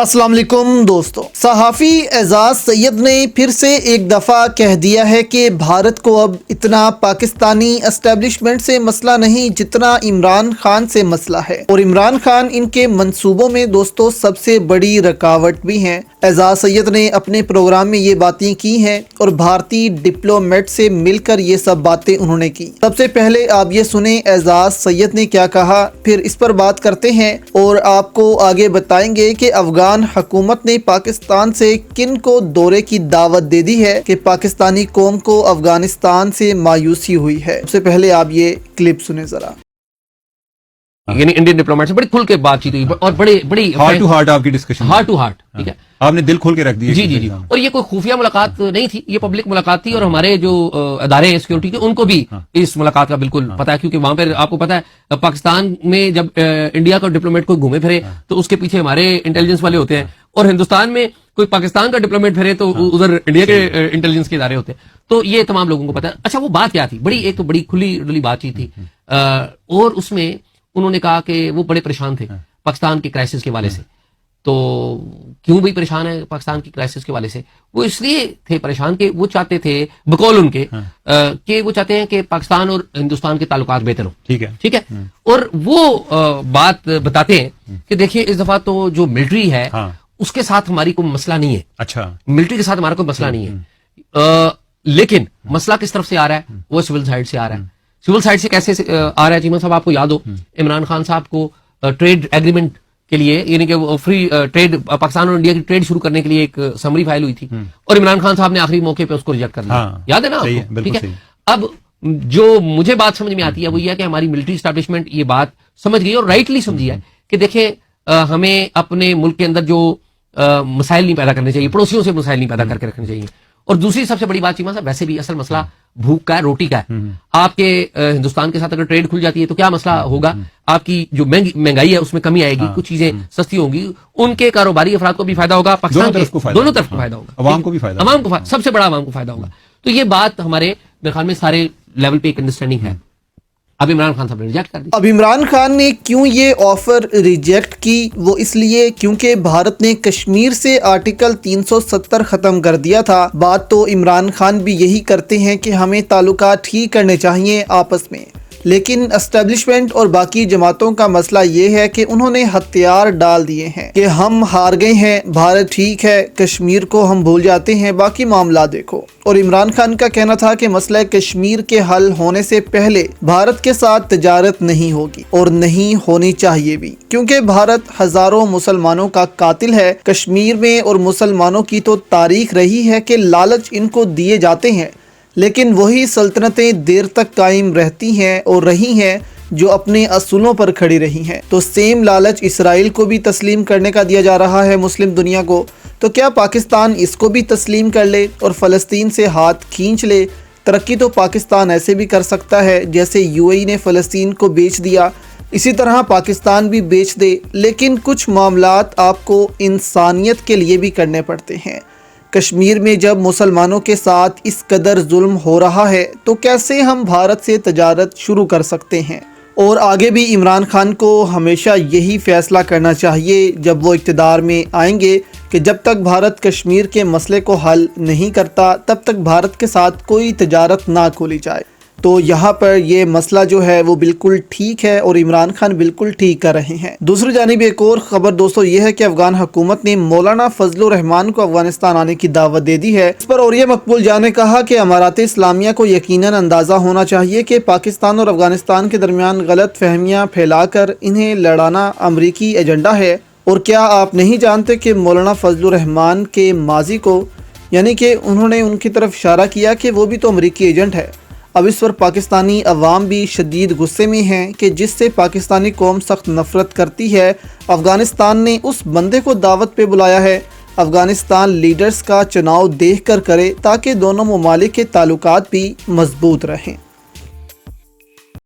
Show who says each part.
Speaker 1: अस्सलाम वालेकुम दोस्तों, सहाफ़ी एजाज सैयद ने फिर से एक दफ़ा कह दिया है कि भारत को अब इतना पाकिस्तानी एस्टेब्लिशमेंट से मसला नहीं जितना इमरान खान से मसला है, और इमरान खान इनके मंसूबों में दोस्तों सबसे बड़ी रुकावट भी हैं। एजाज सैयद ने अपने प्रोग्राम में ये बातें की हैं और भारतीय डिप्लोमेट से मिलकर ये सब बातें उन्होंने की। सबसे पहले आप ये सुने एजाज सैयद ने क्या कहा, फिर इस पर बात करते हैं और आपको आगे बताएंगे कि अफगान हुकूमत ने पाकिस्तान से किन को दौरे की दावत दे दी है कि पाकिस्तानी कौम को अफगानिस्तान से मायूसी हुई है। सबसे पहले आप ये क्लिप सुने जरा।
Speaker 2: यानी इंडियन डिप्लोमेट से बड़ी खुल के बातचीत हुई और बड़ी
Speaker 3: हार्ट टू हार्ट आपकी डिस्कशन,
Speaker 2: हार्ट टू हार्ट, ठीक है,
Speaker 3: आपने दिल खोल के रख दिया।
Speaker 2: जी। और ये कोई खुफिया मुलाकात नहीं थी, ये पब्लिक मुलाकात थी और हमारे जो अदारे हैं सिक्योरिटी के उनको भी इस मुलाकात का बिल्कुल पता है, क्योंकि वहां पर आपको पता है पाकिस्तान में जब इंडिया का डिप्लोमेट कोई घूमे फिरे तो उसके पीछे हमारे इंटेलिजेंस वाले होते हैं, और हिंदुस्तान में कोई पाकिस्तान का डिप्लोमेट फिरे तो उधर इंडिया के इंटेलिजेंस के इदारे होते हैं। तो ये तमाम लोगों को पता है। अच्छा, वो बात क्या थी? एक तो बड़ी खुली डुली बातचीत थी और उसमें उन्होंने कहा कि वो बड़े परेशान थे पाकिस्तान के क्राइसिस के हवाले से। तो क्यों भी परेशान है पाकिस्तान की क्राइसिस के हवाले से? वो इसलिए थे परेशान कि वो चाहते थे, बकौल उनके, कि वो चाहते हैं कि पाकिस्तान और हिंदुस्तान के ताल्लुकात बेहतर हो। ठीक है। और वो बात बताते हैं कि देखिए इस दफा तो जो मिलिट्री है उसके साथ हमारी कोई मसला नहीं है।
Speaker 3: अच्छा,
Speaker 2: मिलिट्री के साथ हमारा कोई मसला नहीं है, लेकिन मसला किस तरफ से आ रहा है? वो सिविल साइड से आ रहा है। सिविल साइड से कैसे आ रहा है? चीमा साहब, आपको याद हो इमरान खान साहब को ट्रेड एग्रीमेंट के लिए, यानी कि फ्री ट्रेड, पाकिस्तान और इंडिया की ट्रेड शुरू करने के लिए एक समरी फाइल हुई थी और इमरान खान साहब ने आखिरी मौके पे उसको रिजेक्ट कर दिया। याद है ना आपको? ठीक है। अब जो मुझे बात समझ में आती है वो ये है कि हमारी मिलिट्री एस्टैब्लिशमेंट ये बात समझ गई और राइटली समझी है कि देखिए हमें अपने मुल्क के अंदर जो मसाइल नहीं पैदा करने चाहिए, पड़ोसियों से मसाइल नहीं पैदा करके रखने चाहिए। और दूसरी सबसे बड़ी बात चीमा साहब, वैसे भी असल मसला भूख का है, रोटी का है। आपके हिंदुस्तान के साथ अगर ट्रेड खुल जाती है तो क्या मसला होगा? आपकी जो महंगाई है उसमें कमी आएगी, कुछ चीजें सस्ती होंगी, उनके कारोबारी अफराद को भी फायदा होगा, पाकिस्तान के दोनों तरफ को फायदा होगा,
Speaker 3: अवाम को भी फायदा,
Speaker 2: अवाम को सबसे बड़ा अवाम को फायदा होगा। तो ये बात हमारे मेरे ख्याल में सारे लेवल पे एक अंडरस्टैंडिंग है। अब इमरान खान साहब ने रिजेक्ट कर दी।
Speaker 1: अब इमरान खान ने क्यों ये ऑफर रिजेक्ट की? वो इसलिए क्योंकि भारत ने कश्मीर से आर्टिकल 370 खत्म कर दिया था। बात तो इमरान खान भी यही करते हैं कि हमें ताल्लुकात ठीक करने चाहिए आपस में, लेकिन एस्टेब्लिशमेंट और बाकी जमातों का मसला ये है कि उन्होंने हथियार डाल दिए हैं कि हम हार गए हैं, भारत ठीक है, कश्मीर को हम भूल जाते हैं, बाकी मामला देखो। और इमरान खान का कहना था कि मसला कश्मीर के हल होने से पहले भारत के साथ तजारत नहीं होगी और नहीं होनी चाहिए भी, क्योंकि भारत हजारों मुसलमानों का कातिल है। कश्मीर में और मुसलमानों की तो तारीख रही है कि लालच इनको दिए जाते हैं, लेकिन वही सल्तनतें देर तक कायम रहती हैं और रही हैं जो अपने असूलों पर खड़ी रही हैं। तो सेम लालच इसराइल को भी तस्लीम करने का दिया जा रहा है मुस्लिम दुनिया को। तो क्या पाकिस्तान इसको भी तस्लीम कर ले और फ़लस्तीन से हाथ खींच ले? तरक्की तो पाकिस्तान ऐसे भी कर सकता है जैसे यूएई ने फ़लस्तीन को बेच दिया, इसी तरह पाकिस्तान भी बेच दे। लेकिन कुछ मामलात आपको इंसानियत के लिए भी करने पड़ते हैं। कश्मीर में जब मुसलमानों के साथ इस कदर जुल्म हो रहा है तो कैसे हम भारत से तजारत शुरू कर सकते हैं? और आगे भी इमरान खान को हमेशा यही फैसला करना चाहिए जब वो इक़्तिदार में आएंगे कि जब तक भारत कश्मीर के मसले को हल नहीं करता तब तक भारत के साथ कोई तजारत ना खोली जाए। तो यहाँ पर ये मसला जो है वो बिल्कुल ठीक है और इमरान खान बिल्कुल ठीक कर रहे हैं। दूसरी जानिब एक और ख़बर दोस्तों ये है कि अफगान हुकूमत ने मौलाना फजलुर रहमान को अफगानिस्तान आने की दावत दे दी है। इस पर औरिया मकबूल जान ने कहा कि अमारात इस्लामिया को यकीनन अंदाज़ा होना चाहिए कि पाकिस्तान और अफगानिस्तान के दरमियान गलत फहमियाँ फैलाकर इन्हें लड़ाना अमरीकी एजेंडा है। और क्या आप नहीं जानते कि मौलाना फजलुर रहमान के माजी को, यानी कि उन्होंने उनकी तरफ इशारा किया कि वो भी तो अमरीकी एजेंट है। अब इस पर पाकिस्तानी अवाम भी शदीद गुस्से में हैं कि जिससे पाकिस्तानी कौम सख्त नफरत करती है, अफ़गानिस्तान ने उस बंदे को दावत पे बुलाया है। अफ़गानिस्तान लीडर्स का चुनाव देख कर करे ताकि दोनों ममालिक के ताल्लुकात भी मजबूत रहें।